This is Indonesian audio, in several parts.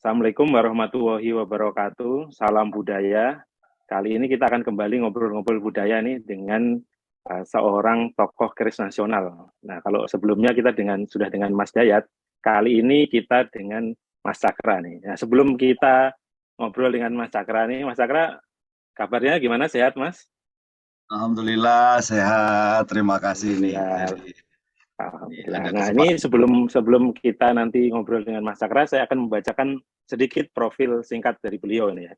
Assalamualaikum warahmatullahi wabarakatuh. Salam budaya. Kali ini kita akan kembali ngobrol-ngobrol budaya nih dengan seorang tokoh keris nasional. Nah, kalau sebelumnya kita sudah dengan Mas Dayat, kali ini kita dengan Mas Cakra nih. Nah, sebelum kita ngobrol dengan Mas Cakra nih, Mas Cakra kabarnya gimana? Sehat, Mas? Alhamdulillah sehat, terima kasih nih Alhamdulillah. Heri. Alhamdulillah. Ada Nah, ini kesempatan. sebelum kita nanti ngobrol dengan Mas Cakra, saya akan membacakan sedikit profil singkat dari beliau ini ya.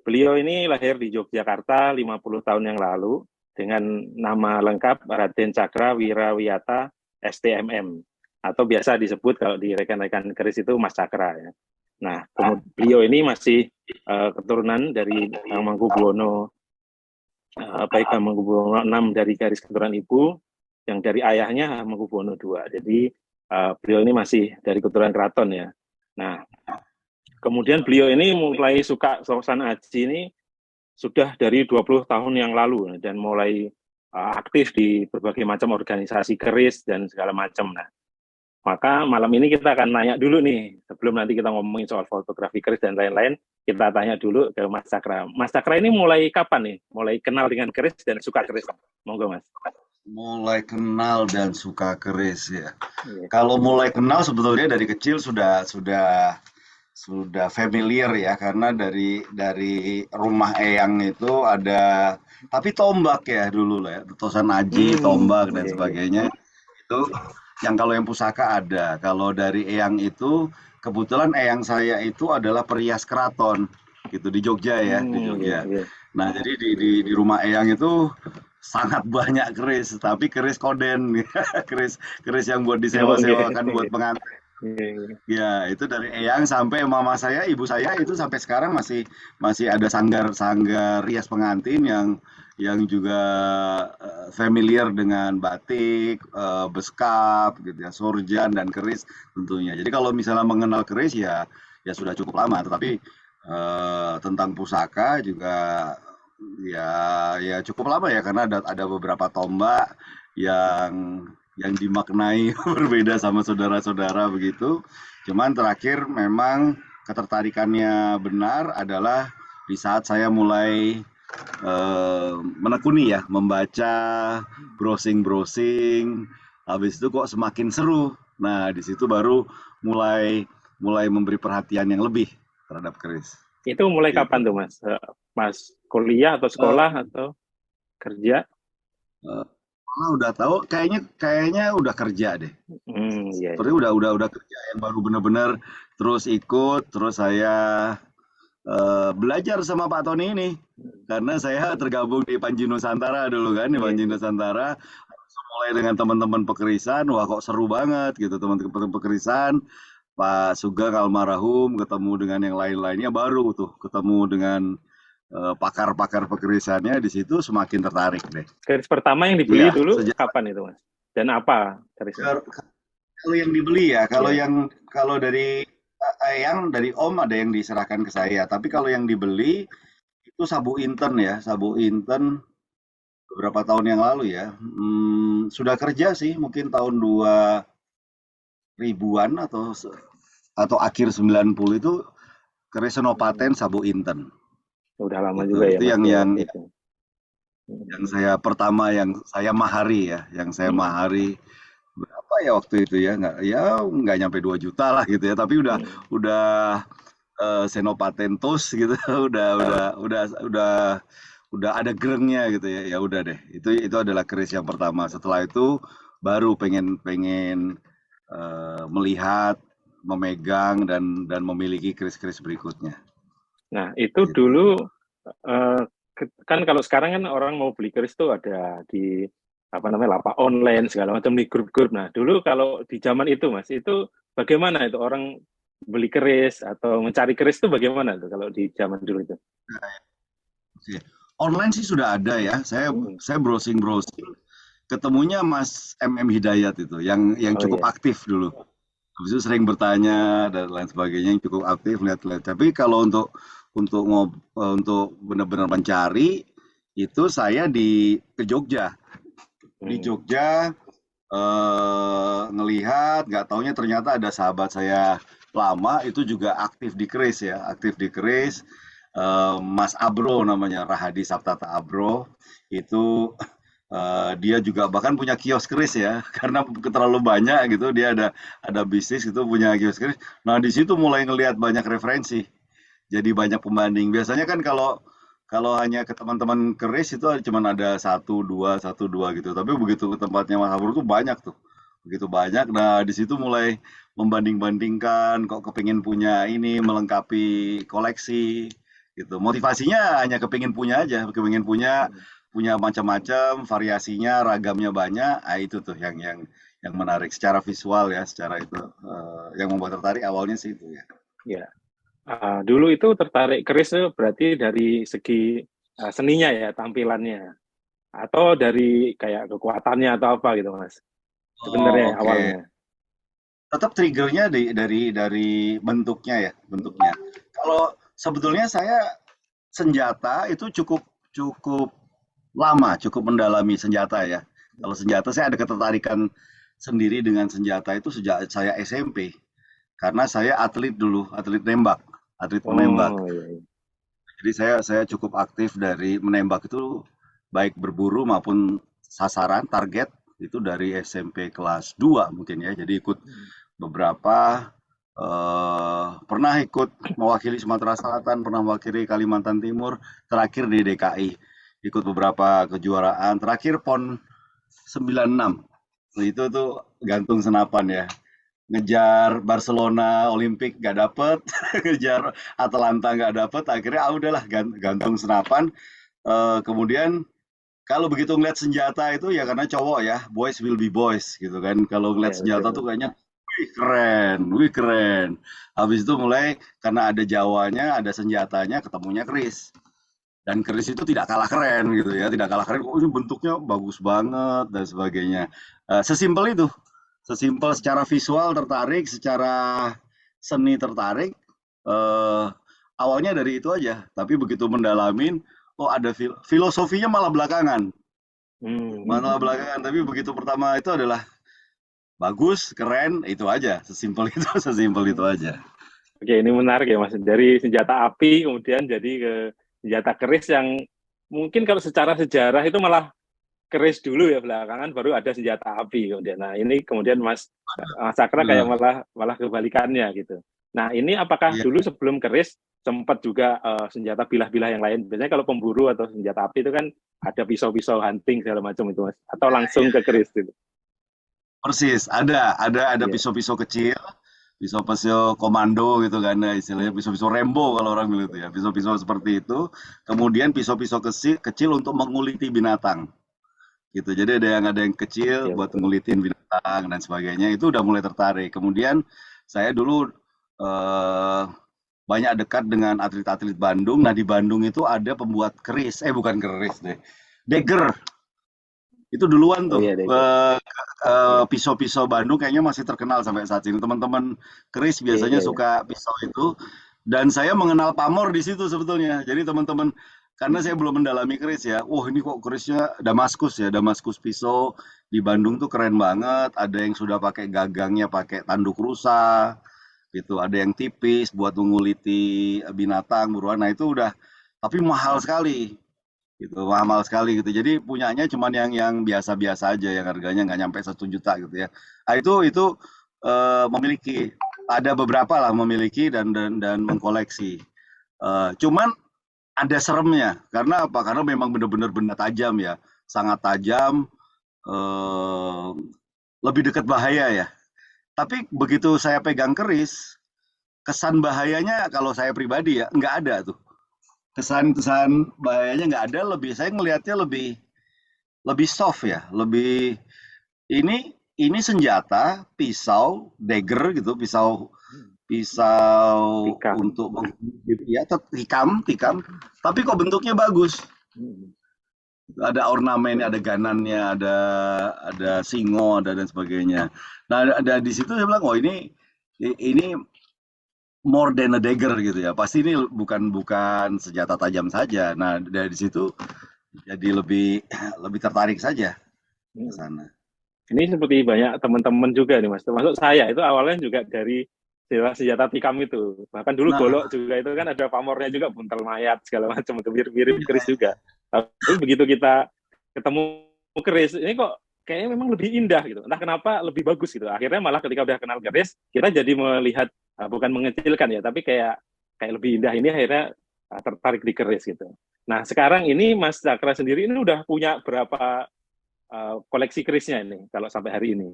Beliau ini lahir di Yogyakarta 50 tahun yang lalu dengan nama lengkap Raden Cakra Wirawiyata STMM atau biasa disebut kalau di rekan-rekan keris itu Mas Cakra ya. Nah, beliau ini masih keturunan dari Hamengkubuwono baik Hamengkubuwono 6 dari garis keturunan ibu, yang dari ayahnya Hamengkubuwono II. Jadi beliau ini masih dari keturunan keraton ya. Nah, kemudian beliau ini mulai suka suasana haji ini sudah dari 20 tahun yang lalu dan mulai aktif di berbagai macam organisasi keris dan segala macam. Nah, maka malam ini kita akan nanya dulu nih, sebelum nanti kita ngomongin soal fotografi keris dan lain-lain, kita tanya dulu ke Mas Cakra. Mas Cakra ini mulai kapan nih? Mulai kenal dengan keris dan suka keris? Monggo, Mas. Mulai kenal dan suka keris ya. Iya. Kalau mulai kenal sebetulnya dari kecil sudah familiar ya, karena dari rumah eyang itu ada, tapi tombak ya dulu lah ya, tosan aji, tombak dan Iya, iya. sebagainya. Itu yang kalau yang pusaka ada. Kalau dari eyang itu kebetulan eyang saya itu adalah perias keraton gitu di Jogja ya, di Iya, Jogja. iya. Nah, jadi di rumah eyang itu sangat banyak keris, tapi keris koden, keris keris yang buat Oh, iya, disewa-sewakan buat iya. pengantin. Iya, iya. Ya, itu dari eyang sampai mama saya, ibu saya itu sampai sekarang masih masih ada sanggar-sanggar rias pengantin yang juga familiar dengan batik, beskap gitu ya, sorjan dan keris tentunya. Jadi kalau misalnya mengenal keris ya ya sudah cukup lama, tetapi tentang pusaka juga ya ya cukup lama ya, karena ada beberapa tombak yang dimaknai berbeda sama saudara-saudara begitu. Cuman terakhir memang ketertarikannya benar adalah di saat saya mulai menekuni ya, membaca, browsing-browsing, habis itu kok semakin seru. Nah, di situ baru mulai mulai memberi perhatian yang lebih terhadap keris. Itu mulai kapan Gitu. tuh, Mas? Mas kuliah atau Eh, sekolah atau kerja? eh, Malah udah tahu, kayaknya kayaknya udah kerja deh. Iya, Seperti iya. udah kerja yang baru benar-benar terus ikut, terus saya belajar sama Pak Tony ini, karena saya tergabung di Panji Nusantara dulu kan, di Iya, Panji iya. Nusantara, mulai dengan teman-teman pekerisan, wah kok seru banget gitu, teman-teman pekerisan, Pak Sugeng almarhum, ketemu dengan yang lain-lainnya, baru tuh ketemu dengan pakar-pakar pekerisannya, di situ semakin tertarik deh. Keris pertama yang dibeli Iya, dulu sejak kapan itu, Mas? Dan apa kerisnya? kalau yang dibeli ya, Iya. kalau dari yang dari Om ada yang diserahkan ke saya, tapi kalau yang dibeli itu Sabu Inten ya, Sabu Inten beberapa tahun yang lalu ya. Sudah kerja sih mungkin tahun 2000-an atau akhir 90 itu keris Senopaten Sabu Inten. Udah lama Gitu. juga ya, Itu Mas, yang ya, yang waktu itu. yang saya pertama yang saya mahari ya, yang saya Hmm. mahari berapa ya waktu itu ya? Nggak nyampe 2 juta lah gitu ya, tapi Hmm. udah Senopatentus gitu, udah ada gerengnya gitu ya. Ya udah deh, itu adalah keris yang pertama. Setelah itu baru pengen pengen melihat, memegang dan memiliki keris-keris berikutnya Nah, itu gitu. dulu eh, kan kalau sekarang kan orang mau beli keris tuh ada di apa namanya lapak online segala macam di grup-grup. Nah, dulu kalau di zaman itu, Mas, itu bagaimana itu orang beli keris atau mencari keris itu bagaimana tuh kalau di zaman dulu itu? Oke. Online sih sudah ada ya. Hmm. Saya browsing-browsing, ketemunya Mas MM Hidayat itu yang Oh cukup iya. aktif dulu. Habis itu sering bertanya dan lain sebagainya, yang cukup aktif lihat-lihat. Tapi kalau untuk benar-benar mencari itu saya ke Jogja. Di Hmm. Jogja ngelihat, nggak taunya ternyata ada sahabat saya lama itu juga aktif di keris ya, aktif di keris. Mas Abro namanya, Rahadi Saptata Abro, itu dia juga bahkan punya kios keris ya, karena terlalu banyak gitu, dia ada bisnis itu punya kios keris. Nah di situ mulai ngelihat banyak referensi, jadi banyak pembanding. Biasanya kan kalau kalau hanya ke teman-teman keris itu cuma ada satu dua gitu. Tapi begitu ke tempatnya Mas Abro tuh banyak tuh, begitu banyak. Nah di situ mulai membanding-bandingkan, kok kepingin punya ini melengkapi koleksi gitu. Motivasinya hanya kepingin punya aja, kepingin punya punya macam-macam, variasinya, ragamnya banyak. Ah itu tuh yang menarik secara visual ya, secara itu yang membuat tertarik awalnya sih itu ya. Ya. Dulu itu tertarik keris itu berarti dari segi seninya ya, tampilannya, atau dari kayak kekuatannya atau apa gitu Mas? Oh, Sebenarnya oke. awalnya. Tetap triggernya dari bentuknya ya, bentuknya. Kalau sebetulnya saya senjata itu cukup cukup lama, cukup mendalami senjata ya. Kalau senjata saya ada ketertarikan sendiri dengan senjata itu sejak saya SMP. Karena saya atlet dulu, atlet nembak, atlet menembak. Oh iya, iya. Jadi saya cukup aktif dari menembak itu baik berburu maupun sasaran, target itu dari SMP kelas 2 mungkin ya. Jadi ikut beberapa pernah ikut mewakili Sumatera Selatan, pernah mewakili Kalimantan Timur, terakhir di DKI. Ikut beberapa kejuaraan, terakhir PON 96. Nah, itu tuh gantung senapan ya. Ngejar Barcelona Olimpik gak dapet, ngejar Atalanta gak dapet, akhirnya udahlah gantung senapan. Kemudian kalau begitu ngeliat senjata itu ya karena cowok ya, boys will be boys gitu kan. Kalau ngeliat Ya, senjata tuh betul. kayaknya, wih keren. Habis itu mulai karena ada Jawanya, ada senjatanya, ketemunya keris. Dan keris itu tidak kalah keren gitu ya, tidak kalah keren. Oh ini bentuknya bagus banget dan sebagainya. Sesimpel itu, sesimpel secara visual tertarik, secara seni tertarik. Eh, Awalnya dari itu aja, tapi begitu mendalamin, oh ada filosofinya malah belakangan, Hmm. malah belakangan. Tapi begitu pertama itu adalah bagus, keren, itu aja, sesimpel itu, sesimpel itu aja. Oke, ini menarik ya Mas. Dari senjata api kemudian jadi ke senjata keris yang mungkin kalau secara sejarah itu malah keris dulu ya, belakangan baru ada senjata api kemudian. Nah, ini kemudian Mas Sakra kayak Benar. malah malah kebalikannya gitu. Nah, ini apakah Iya, dulu sebelum keris sempat juga senjata bilah-bilah yang lain? Biasanya kalau pemburu atau senjata api itu kan ada pisau-pisau hunting segala macam itu Mas, atau langsung ke keris itu. persis. Ada Iya. pisau-pisau kecil, pisau-pisau komando gitu kan, nah, istilahnya Hmm. pisau-pisau Rembo kalau orang bilang itu ya, pisau-pisau seperti itu. Kemudian pisau-pisau kecil, kecil untuk menguliti binatang, gitu. Jadi ada yang kecil Iya buat betul. ngulitin binatang dan sebagainya. Itu udah mulai tertarik. Kemudian saya dulu eh, banyak dekat dengan atlet-atlet Bandung. Nah di Bandung itu ada pembuat keris, bukan keris deh, dagger. Itu duluan Oh tuh iya deh. Iya. pisau-pisau Bandung kayaknya masih terkenal sampai saat ini. Teman-teman keris Iya biasanya iya iya. suka pisau itu. Dan saya mengenal pamor di situ sebetulnya. Jadi teman-teman, karena saya belum mendalami keris ya. Wah ini kok kerisnya Damaskus ya, Damaskus pisau di Bandung tuh keren banget. Ada yang sudah pakai gagangnya, pakai tanduk rusa, gitu. Ada yang tipis buat menguliti binatang buruan. Nah itu udah, tapi mahal sekali gitu, mahal sekali gitu. Jadi punyanya cuman yang biasa-biasa aja, yang harganya nggak nyampe 1 juta gitu ya. Nah, itu memiliki, ada beberapa lah memiliki dan mengkoleksi. Cuman ada seremnya, karena apa? Karena memang benar-benar benda tajam ya, sangat tajam, eh, lebih dekat bahaya ya. Tapi begitu saya pegang keris, kesan bahayanya kalau saya pribadi ya nggak ada tuh. Kesan-kesan bahayanya nggak ada, lebih saya ngelihatnya lebih lebih soft ya, lebih ini senjata, pisau, dagger gitu, pisau Hmm. pisau Tikam. untuk ya tikam, tikam, tapi kok bentuknya bagus. Hmm. Ada ornamen, ada ganannya, ada singo, ada dan sebagainya. Nah, ada di situ saya bilang, oh ini more than a dagger gitu ya. Pasti ini bukan bukan senjata tajam saja. Nah, dari situ jadi lebih lebih tertarik saja ke Hmm. sana. Ini seperti banyak teman-teman juga nih Mas, termasuk saya itu awalnya juga dari senjata tikam itu. Bahkan dulu Nah, golok juga itu kan ada pamornya juga, buntel mayat segala macam, itu mirip-mirip keris iya, juga. Tapi begitu kita ketemu keris, ini kok kayaknya memang lebih indah gitu. Entah kenapa lebih bagus gitu. Akhirnya malah ketika udah kenal keris, kita jadi melihat bukan mengecilkan ya, tapi kayak kayak lebih indah ini akhirnya tertarik di keris gitu. Nah, sekarang ini Mas Cakra sendiri ini udah punya berapa koleksi kerisnya ini kalau sampai hari ini?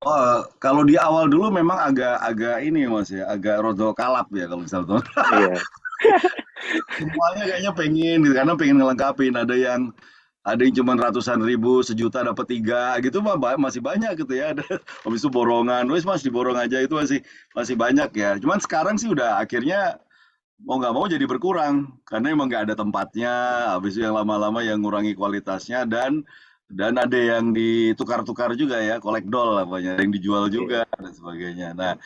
oh, kalau di awal dulu memang agak ini Mas ya, agak rodo kalap ya kalau misal tuh. Iya. Semuanya kayaknya pengen gitu, karena pengen ngelengkapin. Ada yang cuma ratusan ribu, sejuta dapat tiga gitu mah masih banyak gitu ya. Ada habis itu borongan, wes mas diborong aja itu masih masih banyak ya. Cuman sekarang sih udah akhirnya mau nggak mau jadi berkurang karena emang nggak ada tempatnya. Habis itu yang lama-lama yang ngurangi kualitasnya dan ada yang ditukar-tukar juga ya, collect doll apanya, ada yang dijual Oke. juga dan sebagainya. Nah,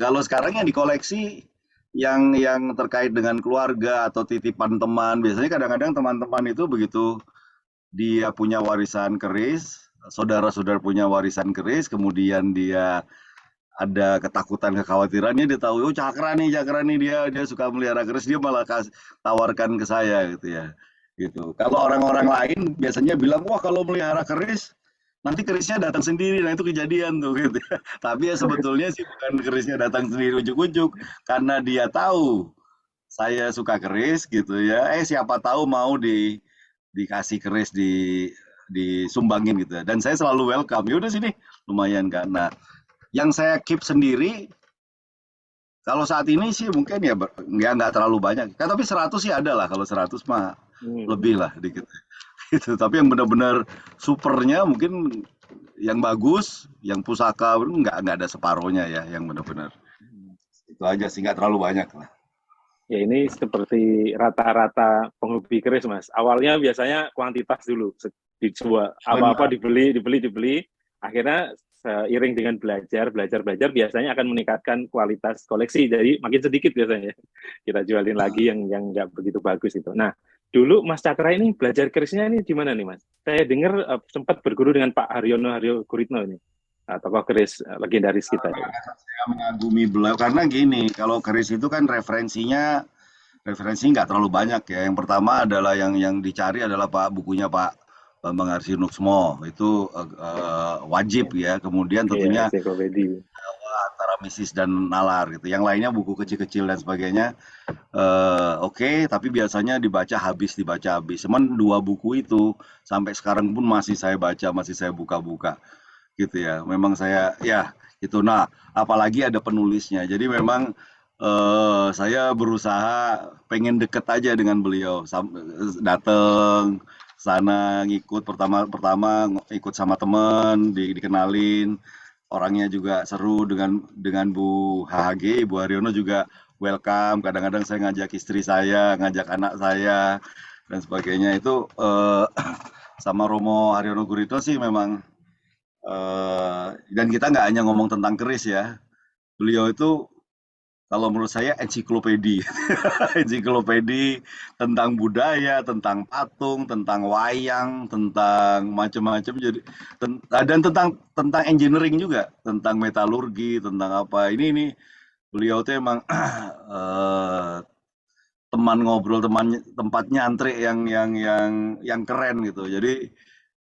kalau sekarang yang dikoleksi yang terkait dengan keluarga atau titipan teman, biasanya kadang-kadang teman-teman itu begitu dia punya warisan keris, saudara-saudara punya warisan keris, kemudian dia ada ketakutan, kekhawatirannya, dia tahu, oh Cakra nih dia suka melihara keris, dia malah tawarkan ke saya gitu ya. Gitu. Kalau orang-orang lain biasanya bilang, wah kalau melihara keris nanti kerisnya datang sendiri, nah itu kejadian tuh gitu. Tapi ya sebetulnya sih bukan kerisnya datang sendiri ujuk-ujuk, karena dia tahu saya suka keris gitu ya. Siapa tahu mau dikasih keris disumbangin gitu ya. Dan saya selalu welcome. Ya udah sini, lumayan kan. Nah, yang saya keep sendiri kalau saat ini sih mungkin ya nggak terlalu banyak. Kan tapi 100 sih ada lah. Kalau 100 mah Hmm. lebih lah dikit. Gitu. Tapi yang benar-benar supernya mungkin yang bagus, yang pusaka nggak ada separohnya ya, yang benar-benar. Itu aja sih nggak terlalu banyak lah. Ya ini seperti rata-rata penghobi keris, Mas. Awalnya biasanya kuantitas dulu, dijual apa-apa Benar. dibeli. Akhirnya seiring dengan belajar, biasanya akan meningkatkan kualitas koleksi. Jadi makin sedikit biasanya kita jualin lagi yang nggak begitu bagus itu. Nah, dulu Mas Cakra ini belajar kerisnya ini di mana nih, Mas? Saya dengar sempat berguru dengan Pak Haryo Guritno ini, tokoh keris legendaris kita. Saya mengagumi beliau karena gini, kalau keris itu kan referensi nggak terlalu banyak ya. Yang pertama adalah yang dicari adalah bukunya Pak Bambang Harsinuksmo itu wajib Ya, ya. Kemudian iya, tentunya ensiklopedi. antara Misis dan Nalar gitu. Yang lainnya buku kecil-kecil dan sebagainya. Oke, tapi biasanya dibaca habis. Cuman dua buku itu sampai sekarang pun masih saya baca, masih saya buka-buka gitu ya. Memang saya ya itu. Nah, apalagi ada penulisnya. Jadi memang saya berusaha pengen deket aja dengan beliau. Dateng sana ngikut pertama ikut sama temen dikenalin, orangnya juga seru dengan Bu HHG, Ibu Haryono juga welcome. Kadang-kadang saya ngajak istri saya, ngajak anak saya dan sebagainya itu sama Romo Haryono Gurito sih memang dan kita nggak hanya ngomong tentang keris ya. Beliau itu kalau menurut saya ensiklopedi, ensiklopedi tentang budaya, tentang patung, tentang wayang, tentang macam-macam. Jadi dan tentang engineering juga, tentang metalurgi, tentang apa. Ini beliau tuh emang teman ngobrol, tempat nyantri yang keren gitu. Jadi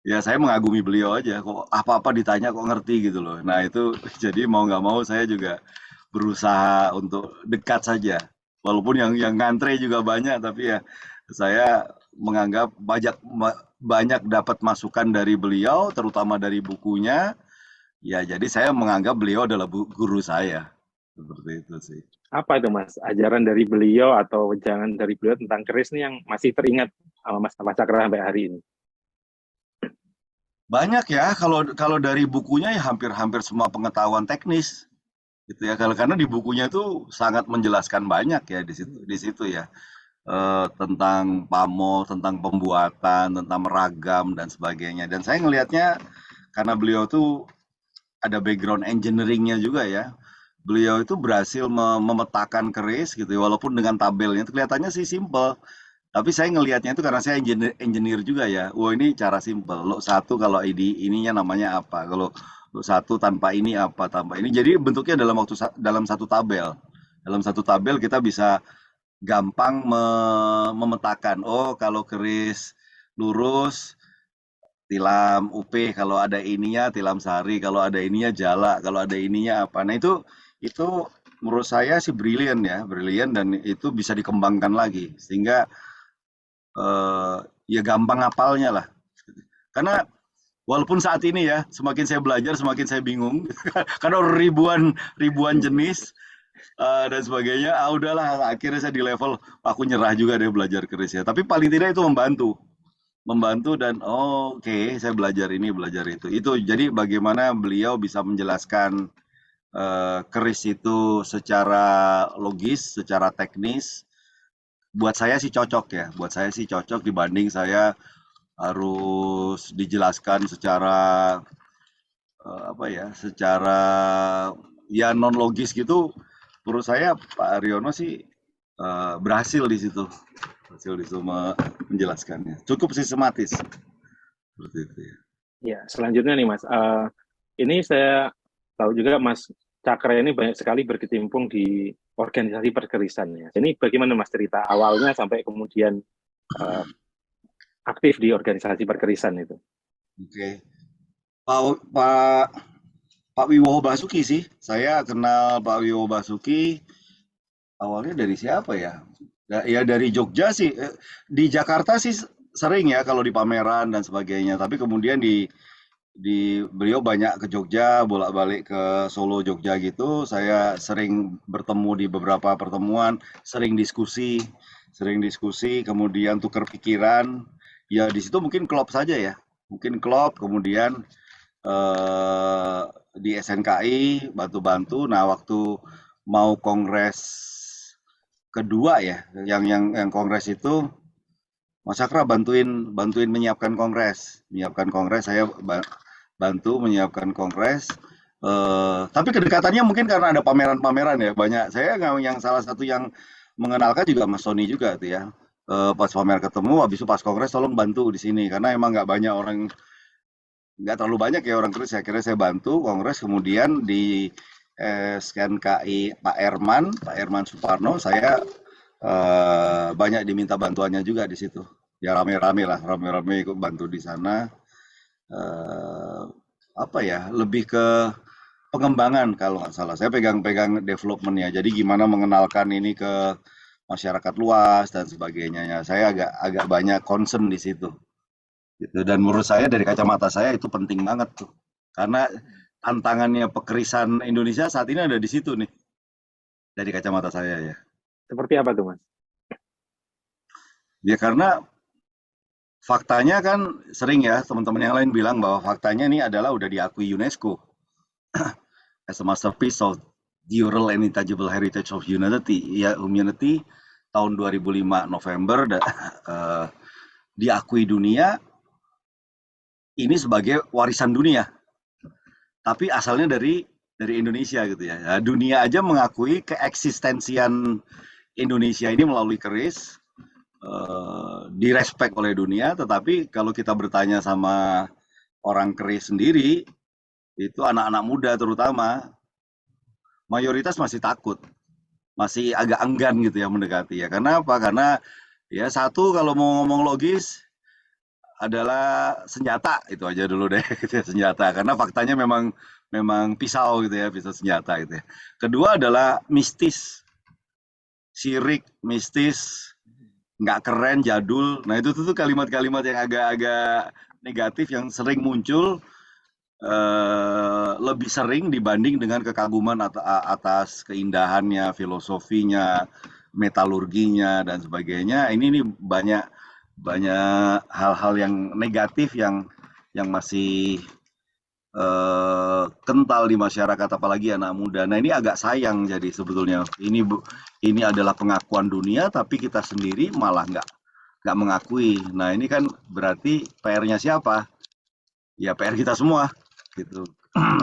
ya saya mengagumi beliau aja. Kok apa-apa ditanya kok ngerti gitu loh. Nah itu jadi mau nggak mau saya juga berusaha untuk dekat saja. Walaupun yang ngantre juga banyak, tapi ya saya menganggap banyak dapat masukan dari beliau, terutama dari bukunya. Ya, jadi saya menganggap beliau adalah guru saya. Seperti itu sih. Apa itu Mas, ajaran dari beliau atau jangan dari beliau tentang keris nih yang masih teringat sama Mas Cakra sampai hari ini? Banyak ya, kalau kalau dari bukunya ya hampir-hampir semua pengetahuan teknis gitu ya. Karena di bukunya itu sangat menjelaskan banyak ya di situ ya. Tentang pamor, tentang pembuatan, tentang meragam dan sebagainya. Dan saya ngelihatnya karena beliau tuh ada background engineeringnya juga ya. Beliau itu berhasil memetakan keris gitu ya, walaupun dengan tabelnya itu kelihatannya sih simple. Tapi saya ngelihatnya itu karena saya engineer juga ya. Wah ini cara simple. Lo satu kalau ininya namanya apa? Kalau satu tanpa ini apa tanpa ini. Jadi bentuknya dalam satu tabel. Dalam satu tabel kita bisa gampang memetakan. Oh, kalau keris lurus tilam UP, kalau ada ininya tilam sari, kalau ada ininya jala, kalau ada ininya apa. Nah itu menurut saya sih brilian ya, brilian dan itu bisa dikembangkan lagi sehingga ya gampang ngapalnya lah. Karena walaupun saat ini ya semakin saya belajar semakin saya bingung karena ribuan ribuan jenis dan sebagainya. Udahlah akhirnya saya di level aku nyerah juga deh belajar keris ya. Tapi paling tidak itu membantu dan oke, saya belajar ini belajar itu jadi bagaimana beliau bisa menjelaskan keris itu secara logis secara teknis buat saya sih cocok ya buat saya sih cocok dibanding saya harus dijelaskan secara apa ya secara ya non logis gitu. Menurut saya Pak Aryono sih berhasil di situ menjelaskannya cukup sistematis seperti itu ya. Ya, selanjutnya nih Mas, ini saya tahu juga Mas Cakra ini banyak sekali berkecimpung di organisasi perkerisan ya. Ini bagaimana Mas cerita awalnya sampai kemudian aktif di organisasi perkerisan itu? Oke, Pak Pak Wiwowo Basuki sih. Saya kenal Pak Wiwowo Basuki awalnya dari siapa ya? Ya dari Jogja sih. Di Jakarta sih sering ya kalau di pameran dan sebagainya. Tapi kemudian di beliau banyak ke Jogja, bolak-balik ke Solo, Jogja gitu. Saya sering bertemu di beberapa pertemuan, sering diskusi, kemudian tukar pikiran. Ya di situ mungkin klop saja ya. Mungkin klop, kemudian di SNKI bantu-bantu. Nah, waktu mau kongres kedua ya, yang kongres itu Mas Cakra bantuin menyiapkan kongres. Saya bantu menyiapkan kongres. Tapi kedekatannya mungkin karena ada pameran-pameran ya banyak. Saya yang salah satu yang mengenalkan juga Mas Sony juga tuh ya. Pas pamer ketemu, habis itu pas kongres tolong bantu di sini karena emang nggak terlalu banyak ya orang keris. Akhirnya saya bantu kongres kemudian di SKNKI Pak Herman Suparno saya banyak diminta bantuannya juga di situ. Ya rame-rame ikut bantu di sana. Eh, apa ya, lebih ke pengembangan kalau nggak salah. Saya pegang developmentnya. Jadi gimana mengenalkan ini ke masyarakat luas dan sebagainya. Ya, saya agak banyak concern di situ. Gitu. Dan menurut saya dari kacamata saya itu penting banget tuh. Karena tantangannya pekerisan Indonesia saat ini ada di situ nih. Dari kacamata saya ya. Seperti apa tuh Mas? Ya karena faktanya kan sering ya teman-teman yang lain bilang bahwa faktanya ini adalah udah diakui UNESCO as a masterpiece of the oral and intangible heritage of humanity. Ya humanity tahun 2005 November diakui dunia ini sebagai warisan dunia. Tapi asalnya dari Indonesia gitu ya. Nah, dunia aja mengakui keeksistensian Indonesia ini melalui keris direspek oleh dunia, tetapi kalau kita bertanya sama orang keris sendiri, itu anak-anak muda terutama, mayoritas masih takut, masih agak enggan gitu ya mendekati ya. Karena apa? Karena ya satu kalau mau ngomong logis adalah senjata itu aja dulu deh gitu ya, senjata. Karena faktanya memang pisau gitu ya, pisau senjata gitu ya. Kedua adalah mistis, sirik, mistis, nggak keren, jadul. Nah itu tuh kalimat-kalimat yang agak-agak negatif yang sering muncul lebih sering dibanding dengan kekaguman atas keindahannya, filosofinya, metalurginya dan sebagainya. Ini nih banyak hal-hal yang negatif yang masih kental di masyarakat apalagi anak muda. Nah ini agak sayang jadi sebetulnya ini adalah pengakuan dunia tapi kita sendiri malah nggak mengakui. Nah ini kan berarti PR-nya siapa? Ya PR kita semua gitu.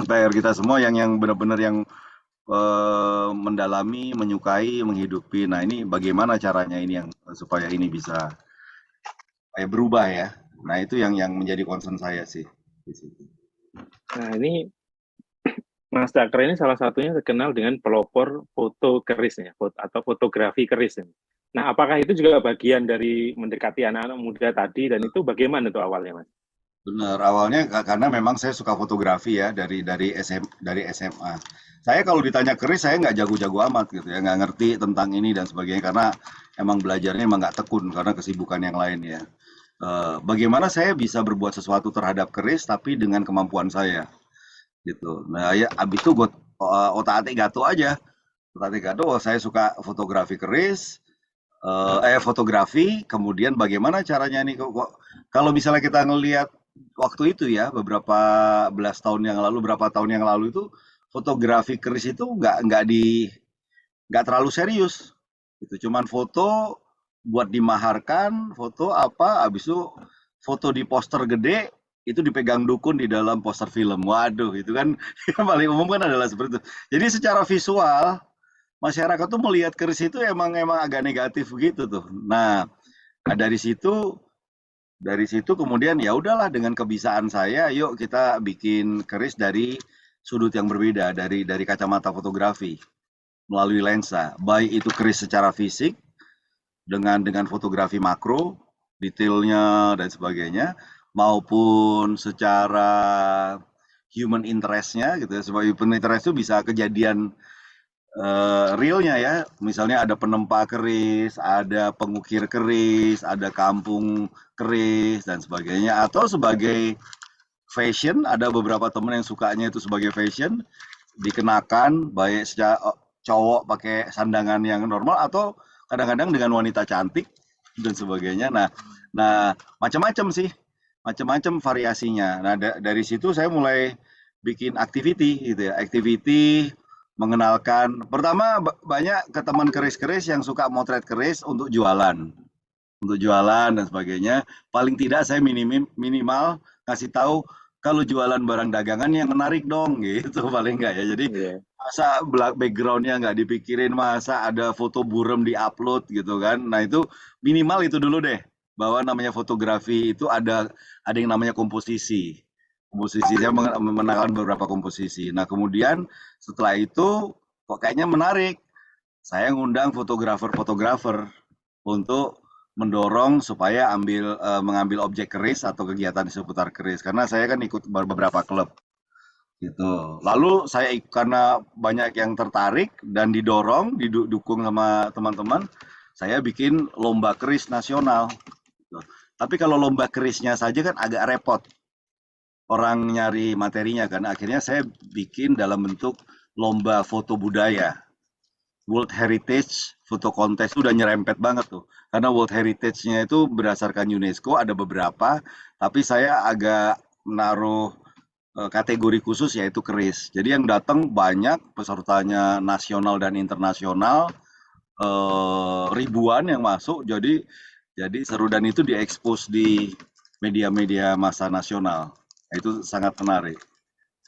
PR kita semua yang benar-benar yang mendalami, menyukai, menghidupi. Nah ini bagaimana caranya ini yang supaya ini bisa berubah ya. Nah itu yang menjadi concern saya sih di situ. Nah ini Mas Cakra ini salah satunya terkenal dengan pelopor foto keris ya, atau fotografi keris ini. Nah, apakah itu juga bagian dari mendekati anak-anak muda tadi, dan itu bagaimana tuh awalnya, Mas? Benar, awalnya karena memang saya suka fotografi ya dari SMA. Saya kalau ditanya keris saya nggak jago-jago amat gitu ya, nggak ngerti tentang ini dan sebagainya karena emang belajarnya emang nggak tekun karena kesibukan yang lain ya. Bagaimana saya bisa berbuat sesuatu terhadap keris tapi dengan kemampuan saya gitu. Nah ya abis itu gue otak-atik gato aja, otak-atik gato. Oh, saya suka fotografi keris, fotografi, kemudian bagaimana caranya nih kok kalau misalnya kita ngelihat waktu itu ya beberapa belas tahun yang lalu, berapa tahun yang lalu itu fotografi keris itu nggak terlalu serius. Itu cuman foto buat dimaharkan, foto apa, habis itu foto di poster gede itu dipegang dukun di dalam poster film. Waduh, itu kan yang paling umum kan adalah seperti itu. Jadi secara visual masyarakat tuh melihat keris itu emang emang agak negatif gitu tuh. Nah, dari situ kemudian ya udahlah dengan kebiasaan saya, yuk kita bikin keris dari sudut yang berbeda, dari kacamata fotografi melalui lensa. Baik itu keris secara fisik dengan fotografi makro, detailnya dan sebagainya, maupun secara human interestnya gitu ya. Sebagai human interest itu bisa kejadian realnya ya, misalnya ada penempa keris, ada pengukir keris, ada kampung keris dan sebagainya, atau sebagai fashion, ada beberapa teman yang sukanya itu sebagai fashion, dikenakan baik secara cowok pakai sandangan yang normal atau kadang-kadang dengan wanita cantik dan sebagainya. Nah, nah macam-macam sih, macam-macam variasinya. Nah, dari situ saya mulai bikin activity gitu ya, activity mengenalkan. Pertama banyak ke teman keris-keris yang suka motret keris untuk jualan dan sebagainya. Paling tidak saya minimal ngasih tahu kalau jualan barang dagangan yang menarik dong gitu paling enggak ya. Jadi Iya. masa backgroundnya nggak dipikirin, masa ada foto burem di-upload gitu kan. Nah itu minimal itu dulu deh. Bahwa namanya fotografi itu ada yang namanya komposisi. Komposisi saya mengenalkan beberapa komposisi. Nah kemudian setelah itu kok kayaknya menarik. Saya ngundang fotografer-fotografer untuk mendorong supaya mengambil objek keris atau kegiatan di seputar keris. Karena saya kan ikut beberapa klub gitu. Lalu saya karena banyak yang tertarik dan didukung sama teman-teman, saya bikin lomba keris nasional. Gitu. Tapi kalau lomba kerisnya saja kan agak repot. Orang nyari materinya kan. Akhirnya saya bikin dalam bentuk lomba foto budaya. World Heritage Foto Contest udah nyerempet banget tuh. Karena World Heritage-nya itu berdasarkan UNESCO ada beberapa, tapi saya agak menaruh kategori khusus yaitu keris. Jadi yang datang banyak pesertanya nasional dan internasional, ribuan yang masuk. Jadi seru dan itu diekspos di media-media massa nasional. Nah, itu sangat menarik.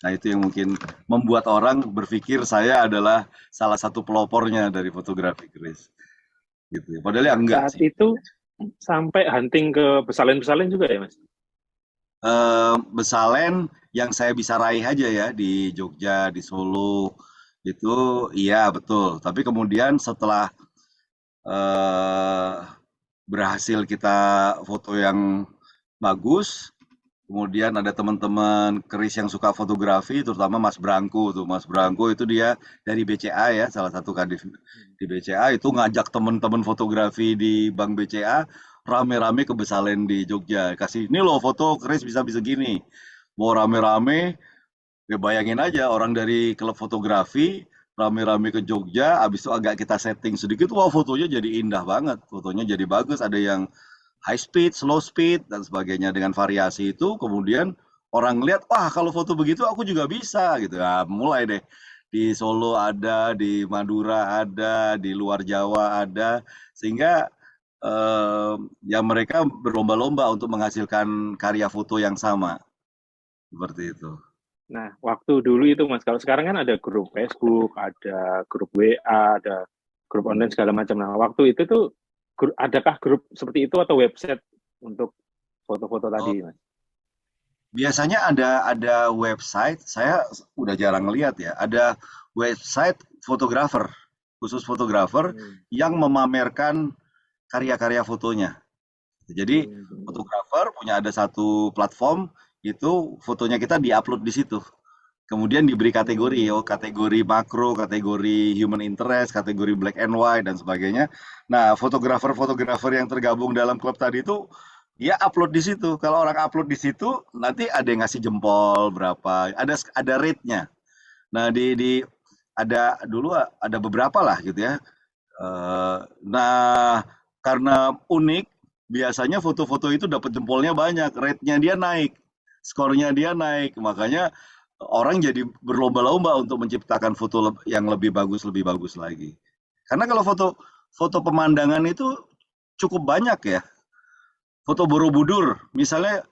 Nah, itu yang mungkin membuat orang berpikir saya adalah salah satu pelopornya dari fotografi keris. Gitu. Padahal ya Nah, enggak saat sih. itu sampai hunting ke Besalen-Besalen juga ya, Mas? Besalen yang saya bisa raih aja ya di Jogja, di Solo itu iya betul. Tapi kemudian setelah eh, berhasil kita foto yang bagus, kemudian ada teman-teman keris yang suka fotografi, terutama Mas Brangko tuh. Mas Brangko itu dia dari BCA ya, salah satu kadif di BCA itu ngajak teman-teman fotografi di Bank BCA rame-rame ke Besalen di Jogja. Kasih ini loh foto keris bisa-bisa gini. Mau rame-rame, ya bayangin aja orang dari klub fotografi rame-rame ke Jogja, habis itu agak kita setting sedikit, wah fotonya jadi indah banget, fotonya jadi bagus, ada yang high speed, slow speed, dan sebagainya dengan variasi itu, kemudian orang lihat, wah kalau foto begitu aku juga bisa gitu. Nah, mulai deh di Solo ada, di Madura ada, di luar Jawa ada, sehingga ya mereka berlomba-lomba untuk menghasilkan karya foto yang sama seperti itu. Nah, waktu dulu itu, Mas, kalau sekarang kan ada grup Facebook, ada grup WA, ada grup online segala macam. Nah, waktu itu tuh adakah grup seperti itu atau website untuk foto-foto Oh, tadi, Mas? biasanya ada website, saya udah jarang ngeliat ya, ada website fotografer, khusus fotografer Hmm. yang memamerkan karya-karya fotonya. Jadi Hmm. fotografer punya ada satu platform, itu fotonya kita diupload di situ. Kemudian diberi kategori, Hmm. oh kategori makro, kategori human interest, kategori black and white dan sebagainya. Nah, fotografer-fotografer yang tergabung dalam klub tadi itu dia upload di situ. Kalau orang upload di situ, nanti ada yang ngasih jempol berapa, ada rate-nya. Nah, di ada dulu ada beberapa lah gitu ya. Nah, karena unik, biasanya foto-foto itu dapat jempolnya banyak, rate-nya dia naik, skornya dia naik, makanya orang jadi berlomba-lomba untuk menciptakan foto yang lebih bagus lagi. Karena kalau foto foto pemandangan itu cukup banyak ya. Foto Borobudur, misalnya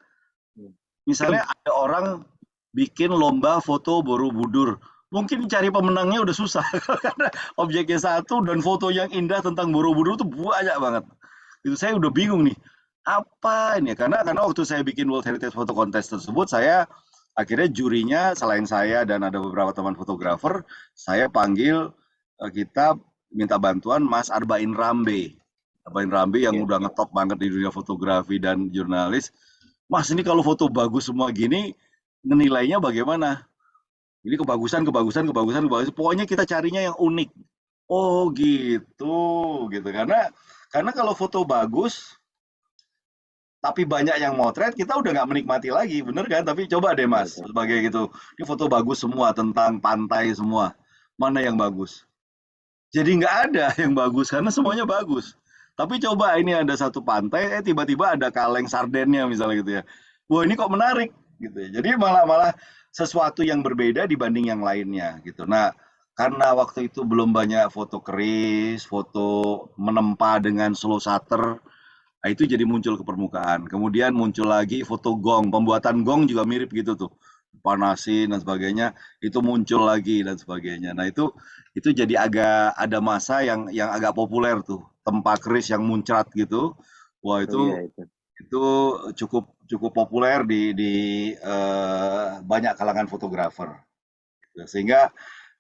misalnya ada orang bikin lomba foto Borobudur. Mungkin cari pemenangnya udah susah karena objeknya satu dan foto yang indah tentang Borobudur itu banyak banget. Itu saya udah bingung nih. Apa ini? Karena waktu saya bikin World Heritage Photo Contest tersebut, saya akhirnya jurinya selain saya dan ada beberapa teman fotografer, saya panggil, kita minta bantuan Mas Arbain Rambe. Arbain Rambe yang Ya. udah ngetop banget di dunia fotografi dan jurnalis. Mas, ini kalau foto bagus semua gini, menilainya bagaimana? Ini kebagusan, kebagusan, kebagusan, kebagusan. Pokoknya kita carinya yang unik. Oh gitu, gitu. Karena kalau foto bagus, tapi banyak yang motret, kita udah nggak menikmati lagi, bener kan? Tapi coba deh Betul, Mas, betul. sebagai gitu, ini foto bagus semua tentang pantai semua. Mana yang bagus? Jadi nggak ada yang bagus karena semuanya bagus. Tapi coba ini ada satu pantai, tiba-tiba ada kaleng sardennya misalnya gitu ya. Wah ini kok menarik gitu ya. Jadi malah malah sesuatu yang berbeda dibanding yang lainnya gitu. Nah karena waktu itu belum banyak foto keris, foto menempa dengan slow shutter, nah, itu jadi muncul ke permukaan. Kemudian muncul lagi foto gong, pembuatan gong juga mirip gitu tuh, panasin dan sebagainya, itu muncul lagi dan sebagainya. Nah itu jadi agak ada masa yang agak populer tuh, tempa keris yang muncrat gitu. Wah Oh iya itu. itu cukup cukup populer di banyak kalangan fotografer. Sehingga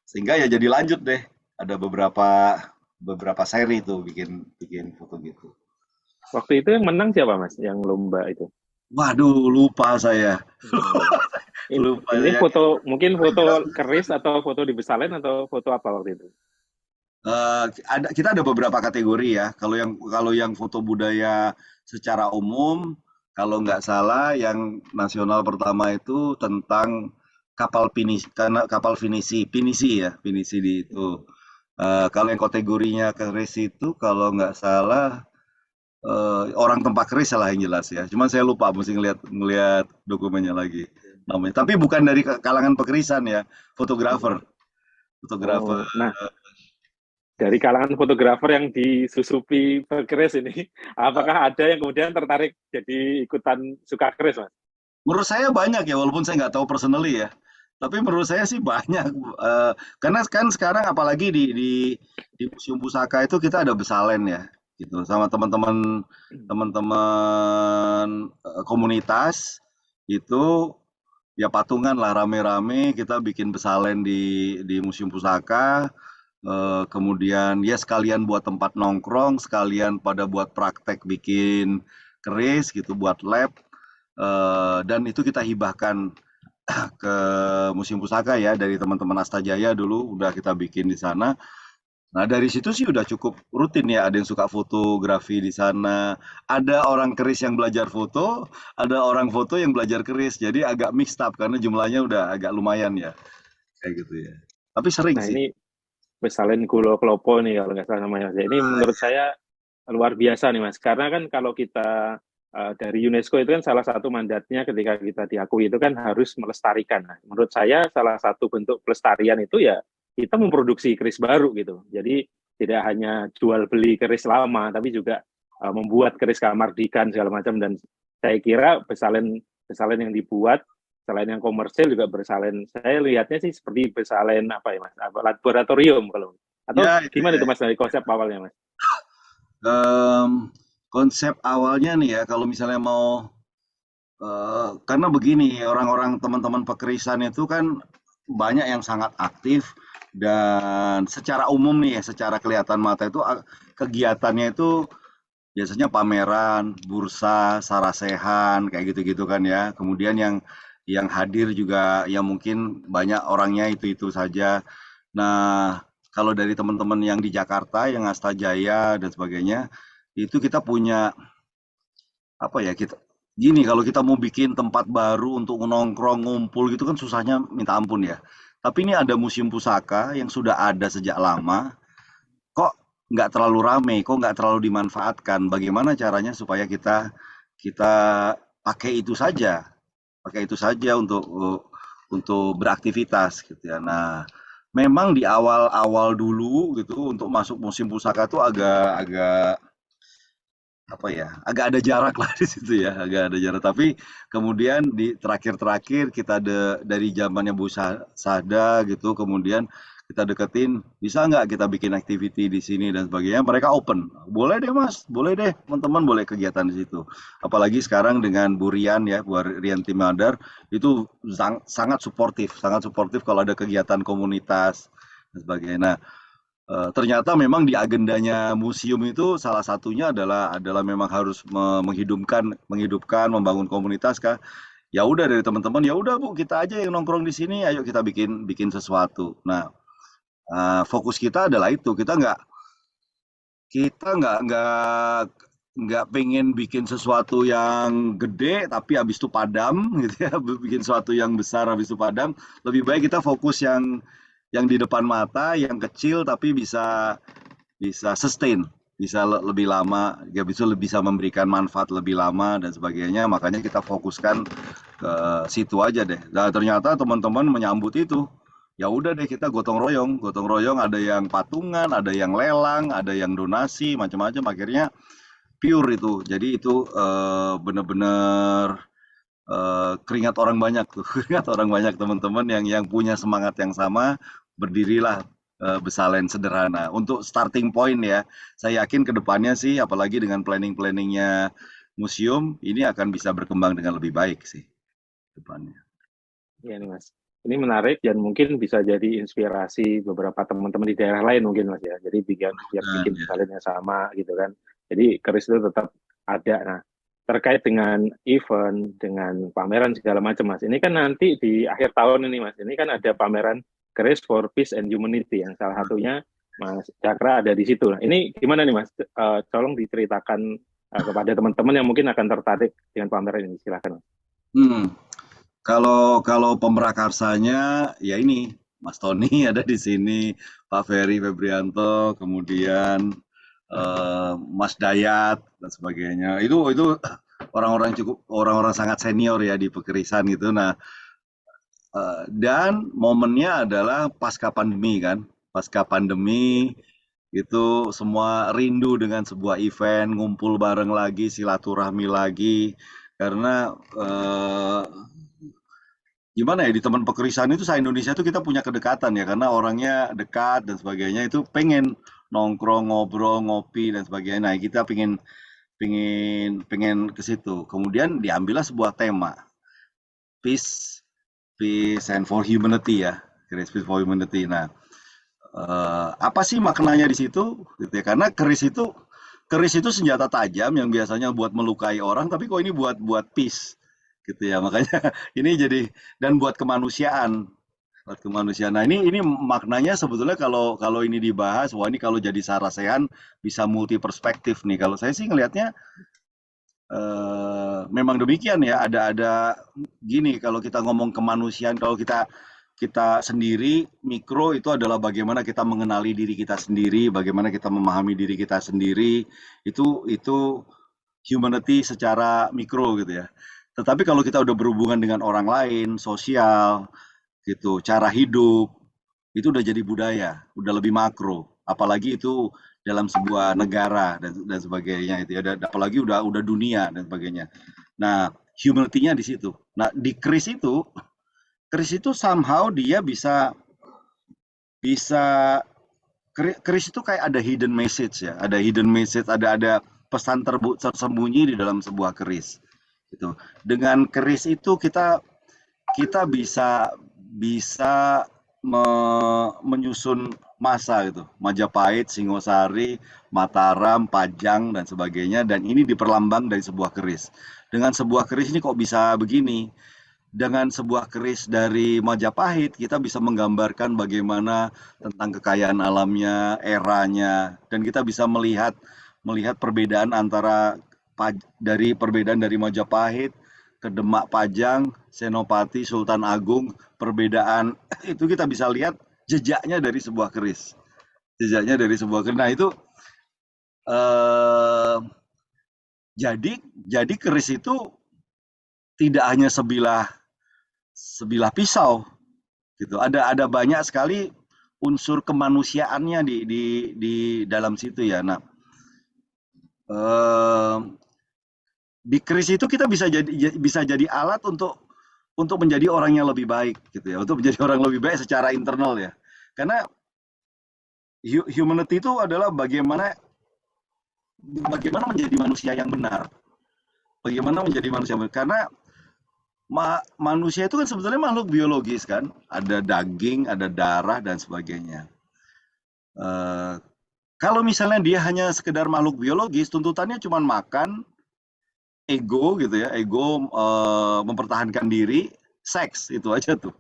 sehingga ya jadi lanjut deh. Ada beberapa beberapa seri tuh bikin bikin foto gitu. Waktu itu yang menang siapa Mas? Yang lomba itu? Waduh, lupa saya. Hmm. Lupa Ini saya. foto, mungkin Yang foto jelas, keris atau foto di Besalen atau foto apa waktu itu? kita ada beberapa kategori ya. Kalau yang foto budaya secara umum, kalau nggak salah yang nasional pertama itu tentang kapal pinisi, karena kapal pinisi ya, pinisi di itu. Kalau yang kategorinya keris itu kalau nggak salah, orang tempat keris salah yang jelas ya. Cuman saya lupa mesti ngelihat ngelihat dokumennya lagi namanya. Tapi bukan dari kalangan pekerisan ya, fotografer. Fotografer. Oh, nah dari kalangan fotografer yang disusupi keris ini, apakah ada yang kemudian tertarik jadi ikutan suka keris, Mas? Menurut saya banyak ya, walaupun saya nggak tahu personally ya. Tapi menurut saya sih banyak. Eh, karena kan sekarang apalagi di Museum Pusaka itu kita ada Besalen ya, gitu. Sama teman-teman teman-teman komunitas itu ya patungan lah rame-rame kita bikin Besalen di Museum Pusaka. Kemudian ya sekalian buat tempat nongkrong, sekalian pada buat praktek bikin keris gitu, buat lab. Dan itu kita hibahkan ke Museum Pusaka ya dari teman-teman Astajaya dulu udah kita bikin di sana. Nah dari situ sih udah cukup rutin ya. Ada yang suka fotografi di sana. Ada orang keris yang belajar foto, ada orang foto yang belajar keris. Jadi agak mixed up karena jumlahnya udah agak lumayan ya kayak gitu ya. Tapi sering Nah sih. ini Besalen Gulo Klopo nih kalau nggak salah namanya. Ini menurut saya luar biasa nih Mas, karena kan kalau kita dari UNESCO itu kan salah satu mandatnya ketika kita diakui itu kan harus melestarikan. Nah, menurut saya salah satu bentuk pelestarian itu ya kita memproduksi keris baru gitu. Jadi tidak hanya jual beli keris lama, tapi juga membuat keris kamardikan segala macam. Dan saya kira Besalen Besalen yang dibuat selain yang komersil juga Besalen. Saya lihatnya sih seperti Besalen apa ya Mas? Apa, laboratorium kalau atau Ya, itu gimana ya. itu Mas dari konsep awalnya Mas? Em, Konsep awalnya nih ya, kalau misalnya mau Karena begini, orang-orang teman-teman pekerisan itu kan banyak yang sangat aktif dan secara umum nih ya, secara kelihatan mata itu kegiatannya itu biasanya pameran, bursa, sarasehan, kayak gitu-gitu kan ya. Kemudian yang hadir juga ya mungkin banyak orangnya itu-itu saja. Nah, kalau dari teman-teman yang di Jakarta, yang Asta Jaya dan sebagainya, itu kita punya apa ya, kita gini, kalau kita mau bikin tempat baru untuk nongkrong, ngumpul gitu kan susahnya minta ampun ya. Tapi ini ada museum pusaka yang sudah ada sejak lama, kok nggak terlalu rame, kok nggak terlalu dimanfaatkan. Bagaimana caranya supaya kita kita pakai itu saja untuk beraktivitas gitu ya. Nah, memang di awal-awal dulu gitu untuk masuk museum pusaka tuh agak agak apa ya, agak ada jarak lah di situ ya, agak ada jarak. Tapi kemudian di terakhir-terakhir kita dari zamannya Bu Sada gitu, kemudian kita deketin, bisa nggak kita bikin activity di sini dan sebagainya. Mereka open, boleh deh Mas, boleh deh teman-teman, boleh kegiatan di situ. Apalagi sekarang dengan Bu Rian ya, Bu Rian Timadar itu sangat suportif kalau ada kegiatan komunitas dan sebagainya. Nah, ternyata memang di agendanya museum itu salah satunya adalah memang harus menghidupkan menghidupkan, membangun komunitas kah. Ya udah dari teman-teman, ya udah Bu, kita aja yang nongkrong di sini, ayo kita bikin bikin sesuatu. Nah, fokus kita adalah itu. Kita nggak pengen bikin sesuatu yang gede tapi habis itu padam gitu ya, bikin sesuatu yang besar habis itu padam. Lebih baik kita fokus yang di depan mata, yang kecil tapi bisa bisa sustain, bisa lebih lama, ya bisa memberikan manfaat lebih lama dan sebagainya. Makanya kita fokuskan ke situ aja deh. Nah, ternyata teman-teman menyambut itu. Ya udah deh kita gotong royong ada yang patungan, ada yang lelang, ada yang donasi, macam-macam. Akhirnya pure itu. Jadi itu benar-benar keringat orang banyak tuh, keringat orang banyak teman-teman yang punya semangat yang sama, berdirilah Besalen Sederhana. Untuk starting point ya, saya yakin ke depannya sih, apalagi dengan planning-planningnya museum, ini akan bisa berkembang dengan lebih baik sih depannya. Iya nih Mas. Ini menarik dan mungkin bisa jadi inspirasi beberapa teman-teman di daerah lain mungkin Mas ya. Jadi Nah, bikin ya. salinnya sama gitu kan. Jadi keris itu tetap ada. Nah, terkait dengan event, dengan pameran segala macam Mas. Ini kan nanti di akhir tahun ini Mas. Ini kan ada pameran keris for peace and humanity yang salah satunya Mas Cakra ada di situ. Nah, ini gimana nih Mas? Tolong diceritakan kepada teman-teman yang mungkin akan tertarik dengan pameran ini. Silakan Mas. Hmm. Kalau kalau pemrakarsanya ya ini Mas Tony ada di sini, Pak Ferry Febrianto, kemudian Mas Dayat dan sebagainya. Itu orang-orang sangat senior ya di pekerisan gitu. Nah, dan momennya adalah pasca pandemi kan. Pasca pandemi itu semua rindu dengan sebuah event, ngumpul bareng lagi, silaturahmi lagi. Karena gimana ya, di teman pekerisan itu se-Indonesia itu kita punya kedekatan ya, karena orangnya dekat dan sebagainya, itu pengen nongkrong, ngobrol, ngopi dan sebagainya. Nah, kita pengen pengen pengen ke situ. Kemudian diambillah sebuah tema, peace, peace and for humanity ya, peace for humanity. Nah, apa sih maknanya di situ? Gitu ya. Karena keris itu senjata tajam yang biasanya buat melukai orang, tapi kok ini buat peace gitu ya. Makanya ini jadi dan buat kemanusiaan. Nah, ini maknanya sebetulnya kalau kalau ini dibahas, wah ini kalau jadi sarasehan bisa multi perspektif nih. Kalau saya sih ngelihatnya memang demikian ya. Ada gini, kalau kita ngomong kemanusiaan, kalau kita kita sendiri mikro itu adalah bagaimana kita mengenali diri kita sendiri, bagaimana kita memahami diri kita sendiri. Itu humanity secara mikro gitu ya. Tetapi kalau kita udah berhubungan dengan orang lain, sosial, gitu, cara hidup, itu udah jadi budaya, udah lebih makro. Apalagi itu dalam sebuah negara dan sebagainya itu ya, dan apalagi udah dunia dan sebagainya. Nah, humanity-nya di situ. Nah, di Kris itu somehow dia bisa bisa Kris itu kayak ada hidden message ya, ada hidden message, ada pesan tersembunyi di dalam sebuah keris gitu. Dengan keris itu kita kita bisa menyusun masa gitu, Majapahit, Singosari, Mataram, Pajang dan sebagainya, dan ini diperlambang dari sebuah keris. Dengan sebuah keris ini kok bisa begini? Dengan sebuah keris dari Majapahit kita bisa menggambarkan bagaimana tentang kekayaan alamnya, eranya, dan kita bisa melihat melihat perbedaan antara perbedaan dari Majapahit ke Demak Pajang, Senopati, Sultan Agung, perbedaan itu kita bisa lihat jejaknya dari sebuah keris. Jejaknya dari sebuah keris. Nah, itu eh, jadi keris itu tidak hanya sebilah sebilah pisau gitu. Ada banyak sekali unsur kemanusiaannya di dalam situ ya. Nah, eh, di keris itu kita bisa jadi alat untuk menjadi orang yang lebih baik gitu ya, untuk menjadi orang lebih baik secara internal ya. Karena humanity itu adalah bagaimana bagaimana menjadi manusia yang benar. Bagaimana menjadi manusia yang benar. Karena manusia itu kan sebetulnya makhluk biologis kan, ada daging, ada darah dan sebagainya. Eh, Kalau misalnya dia hanya sekedar makhluk biologis, tuntutannya cuma makan, ego gitu ya, ego mempertahankan diri, seks itu aja tuh,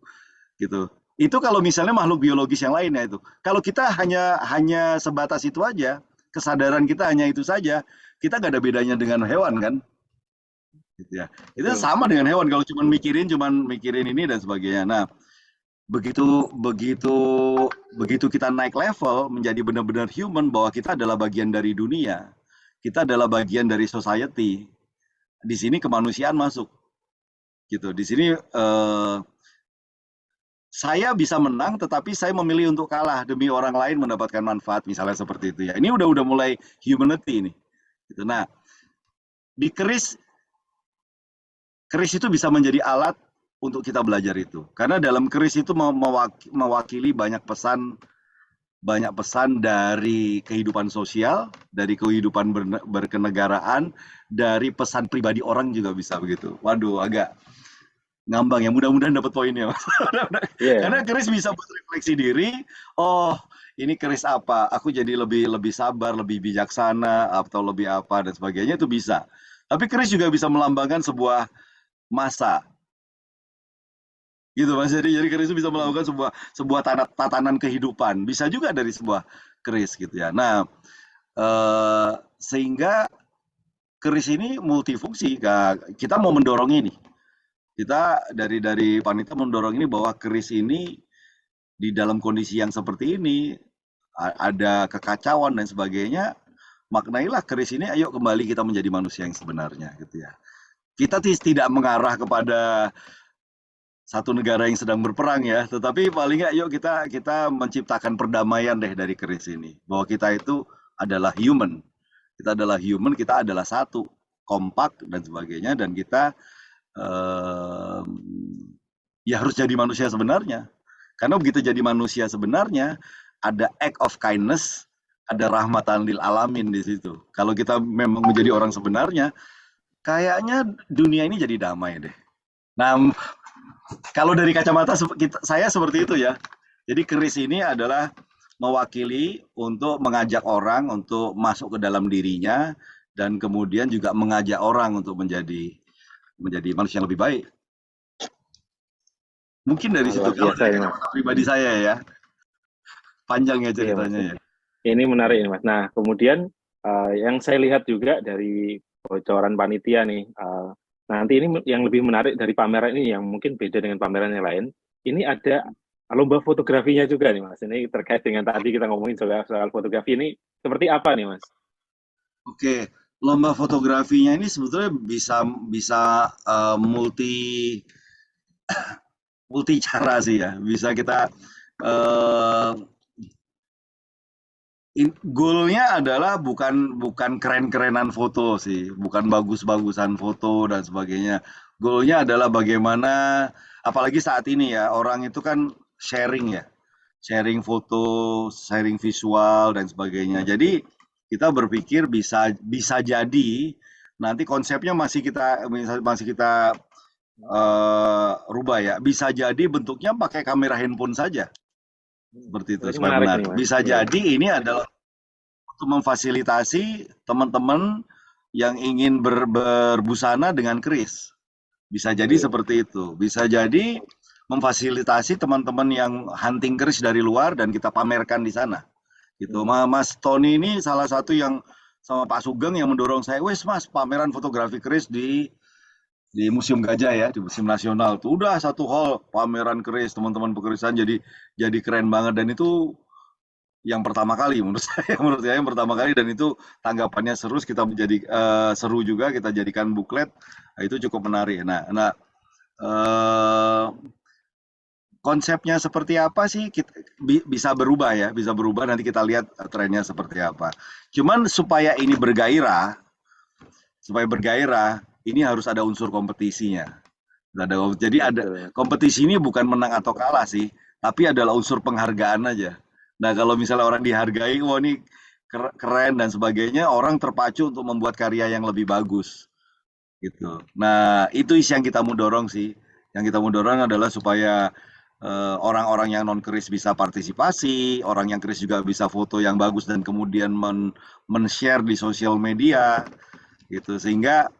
gitu. Itu kalau misalnya makhluk biologis yang lainnya itu. Kalau kita hanya hanya sebatas itu aja, kesadaran kita hanya itu saja, kita nggak ada bedanya dengan hewan kan, gitu ya. Itu Betul, Mas. sama dengan hewan kalau cuman mikirin ini dan sebagainya. Nah, begitu begitu begitu kita naik level menjadi benar-benar human bahwa kita adalah bagian dari dunia, kita adalah bagian dari society. Di sini kemanusiaan masuk gitu. Di sini saya bisa menang tetapi saya memilih untuk kalah demi orang lain mendapatkan manfaat misalnya seperti itu ya. Ini udah mulai humanity ini. Gitu. Nah, di keris itu bisa menjadi alat untuk kita belajar itu. Karena dalam keris itu mewakili banyak pesan dari kehidupan sosial, dari kehidupan berkenegaraan, dari pesan pribadi orang juga bisa begitu. Waduh, agak ngambang ya. Mudah-mudahan dapat poinnya, Mas. Iya, Karena Mas. keris bisa buat refleksi diri. Oh, ini keris apa? Aku jadi lebih lebih sabar, lebih bijaksana, atau lebih apa dan sebagainya itu bisa. Tapi keris juga bisa melambangkan sebuah masa, gitu Mas. Jadi keris itu bisa melakukan sebuah sebuah tatanan kehidupan. Bisa juga dari sebuah keris gitu ya. Nah, sehingga keris ini multifungsi. Kita mau mendorong ini. Kita dari panitia mendorong ini bahwa keris ini di dalam kondisi yang seperti ini ada kekacauan dan sebagainya, maknailah keris ini, ayo kembali kita menjadi manusia yang sebenarnya gitu ya. Kita tidak mengarah kepada satu negara yang sedang berperang ya, tetapi paling nggak yuk kita kita menciptakan perdamaian deh dari keris ini, bahwa kita itu adalah human, kita adalah satu, kompak dan sebagainya, dan kita eh, ya harus jadi manusia sebenarnya. Karena begitu jadi manusia sebenarnya, ada act of kindness, ada rahmatan lil alamin di situ. Kalau kita memang menjadi orang sebenarnya, kayaknya dunia ini jadi damai deh. Nah, kalau dari kacamata saya seperti itu ya. Jadi keris ini adalah mewakili untuk mengajak orang untuk masuk ke dalam dirinya, dan kemudian juga mengajak orang untuk menjadi menjadi manusia yang lebih baik. Mungkin dari Wah, situ. luar Kalau biasa dari ini, Mas. kacamata pribadi saya ya, panjang ya Iya, Mas. ceritanya ya. Ini menarik ini, Mas. Nah, kemudian yang saya lihat juga dari bocoran panitia nih, nanti ini yang lebih menarik dari pameran ini yang mungkin beda dengan pameran yang lain. Ini ada lomba fotografinya juga nih, Mas. Ini terkait dengan tadi kita ngomongin soal fotografi ini seperti apa nih, Mas? Oke, lomba fotografinya ini sebetulnya bisa bisa multi multi cara sih ya. Bisa kita eh, goalnya adalah bukan bukan keren-kerenan foto sih, bukan bagus-bagusan foto dan sebagainya. Goalnya adalah bagaimana, apalagi saat ini ya, orang itu kan sharing ya, sharing foto, sharing visual dan sebagainya. Jadi kita berpikir bisa bisa jadi nanti konsepnya masih kita rubah ya. Bisa jadi bentuknya pakai kamera handphone saja, seperti itu Ini supaya menarik nih menarik. Mas. Bisa Iya. jadi ini adalah untuk memfasilitasi teman-teman yang ingin berbusana dengan keris. Bisa jadi Iya. seperti itu. Bisa jadi memfasilitasi teman-teman yang hunting keris dari luar dan kita pamerkan di sana. Gitu. Hmm. Mas Tony ini salah satu yang sama Pak Sugeng yang mendorong saya, wes Mas, pameran fotografi keris di Museum Gajah ya, di Museum Nasional. Tuh udah satu hall pameran keris, teman-teman pekerisan jadi keren banget dan itu yang pertama kali menurut saya yang pertama kali dan itu tanggapannya seru juga kita jadikan buklet. Nah, itu cukup menarik. Eh, Konsepnya seperti apa sih bisa berubah ya, bisa berubah nanti kita lihat trennya seperti apa. Cuman supaya bergairah, ini harus ada unsur kompetisinya. Jadi Betul. kompetisi ini bukan menang atau kalah sih, tapi adalah unsur penghargaan aja. Nah, kalau misalnya orang dihargai, wah ini keren dan sebagainya, orang terpacu untuk membuat karya yang lebih bagus gitu. Nah, itu isi yang kita mau dorong sih. Yang kita mau dorong adalah supaya orang-orang yang non keris bisa partisipasi, orang yang keris juga bisa foto yang bagus dan kemudian men-share di sosial media gitu. Sehingga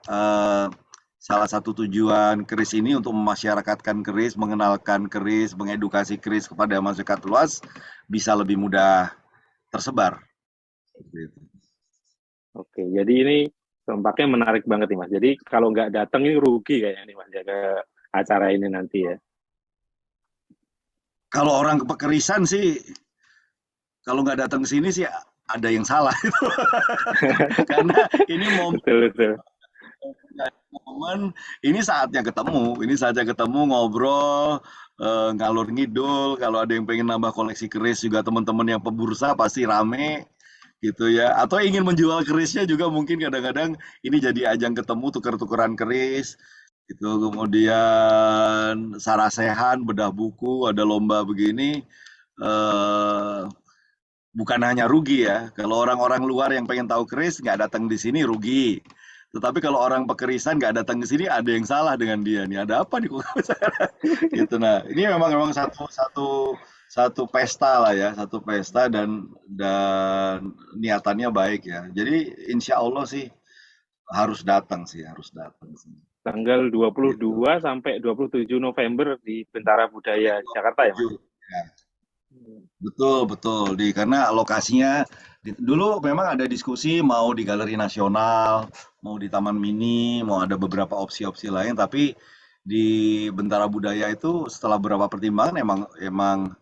salah satu tujuan keris ini untuk memasyarakatkan keris, mengenalkan keris, mengedukasi keris kepada masyarakat luas bisa lebih mudah tersebar. Gitu. Oke, jadi ini tampaknya menarik banget nih Mas. Jadi kalau nggak datang ini rugi kayaknya nih Mas ya ke acara ini nanti ya. Kalau orang kepekerisan sih, kalau nggak datang ke sini sih ada yang salah. Karena ini Betul betul. momen, ini saatnya ketemu ngobrol, ngalur ngidul. Kalau ada yang pengen nambah koleksi keris juga teman-teman yang pebursa pasti rame gitu ya. Atau ingin menjual kerisnya juga mungkin kadang-kadang ini jadi ajang ketemu tuker-tukeran keris gitu. Kemudian sarasehan, bedah buku, ada lomba begini. Eh, Bukan hanya rugi ya. Kalau orang-orang luar yang pengen tahu keris nggak datang di sini rugi. Tetapi kalau orang pekerisan nggak datang ke sini ada yang salah dengan dia nih. Ada apa nih kok gitu. Nah, ini memang satu satu satu pesta lah ya, satu pesta dan niatannya baik ya. Jadi insya Allah sih harus datang sih, harus datang sih. Tanggal Gitu. 22 sampai 27 November di Bentara Budaya Jakarta ya Mas. 7. Betul, betul. Karena lokasinya dulu memang ada diskusi mau di Galeri Nasional, mau di Taman Mini, mau ada beberapa opsi-opsi lain, tapi di Bentara Budaya itu setelah beberapa pertimbangan emang emang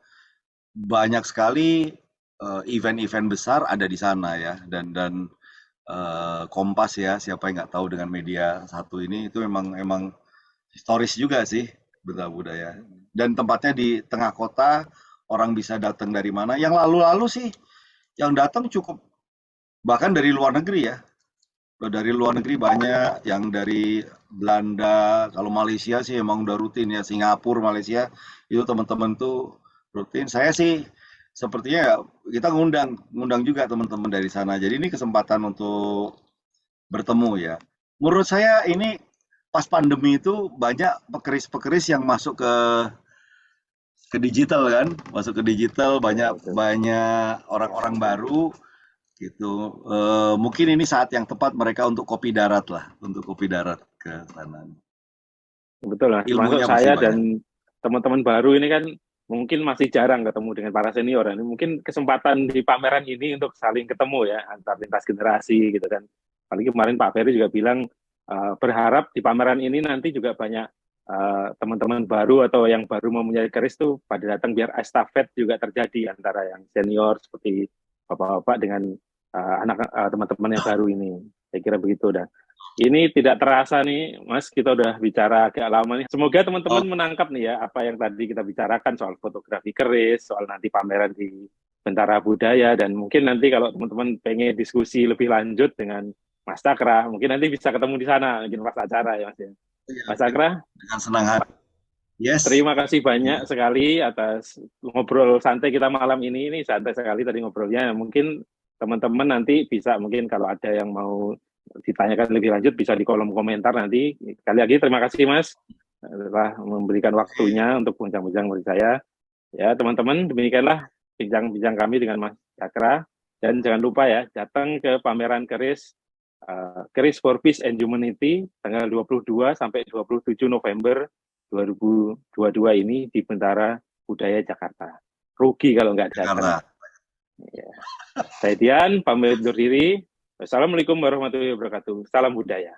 banyak sekali event-event besar ada di sana ya dan Kompas ya, siapa yang nggak tahu dengan media satu ini itu memang emang historis juga sih Bentara Budaya. Dan tempatnya di tengah kota, orang bisa datang dari mana. Yang lalu-lalu sih, yang datang cukup, bahkan dari luar negeri ya. Dari luar negeri banyak, yang dari Belanda, kalau Malaysia sih emang udah rutin ya, Singapura, Malaysia, itu teman-teman tuh rutin. Saya sih sepertinya ya, kita ngundang juga teman-teman dari sana. Jadi ini kesempatan untuk bertemu ya. Menurut saya ini pas pandemi itu banyak pekeris-pekeris yang masuk ke digital kan, masuk ke digital Ya, banyak betul. banyak orang-orang baru gitu. Mungkin ini saat yang tepat mereka untuk kopi darat lah, untuk kopi darat ke sana. Betul Mas. Termasuk Ilmunya pasti saya banyak. dan teman-teman baru ini kan mungkin masih jarang ketemu dengan para senior. Ini mungkin kesempatan di pameran ini untuk saling ketemu ya antar lintas generasi gitu kan. Apalagi kemarin Pak Ferry juga bilang berharap di pameran ini nanti juga banyak teman-teman baru atau yang baru mempunyai keris tuh pada datang biar estafet juga terjadi antara yang senior seperti bapak-bapak dengan teman-teman yang baru ini. Saya kira begitu dah. Ini tidak terasa nih, Mas, kita udah bicara agak lama nih. Semoga teman-teman Oh, menangkap nih ya apa yang tadi kita bicarakan soal fotografi keris, soal nanti pameran di Bentara Budaya, dan mungkin nanti kalau teman-teman pengen diskusi lebih lanjut dengan Mas Cakra, mungkin nanti bisa ketemu di sana, mungkin pas acara ya Mas ya. iya, Mas Cakra, dengan senang hati. Yes. terima kasih banyak sekali atas ngobrol santai kita malam ini. Ini santai sekali tadi ngobrolnya. Mungkin teman-teman nanti bisa mungkin kalau ada yang mau ditanyakan lebih lanjut bisa di kolom komentar nanti. Sekali lagi terima kasih Mas telah memberikan waktunya untuk bincang-bincang bersama saya. Ya teman-teman, demikianlah bincang-bincang kami dengan Mas Cakra. Dan jangan lupa ya, datang ke pameran keris Keris for Peace and Humanity tanggal 22 sampai 27 November 2022 ini di Bentara Budaya Jakarta. Rugi kalau nggak datang. Jakarta. Ya. Saya Dian, pamit undur diri. Wassalamualaikum warahmatullahi wabarakatuh. Salam budaya.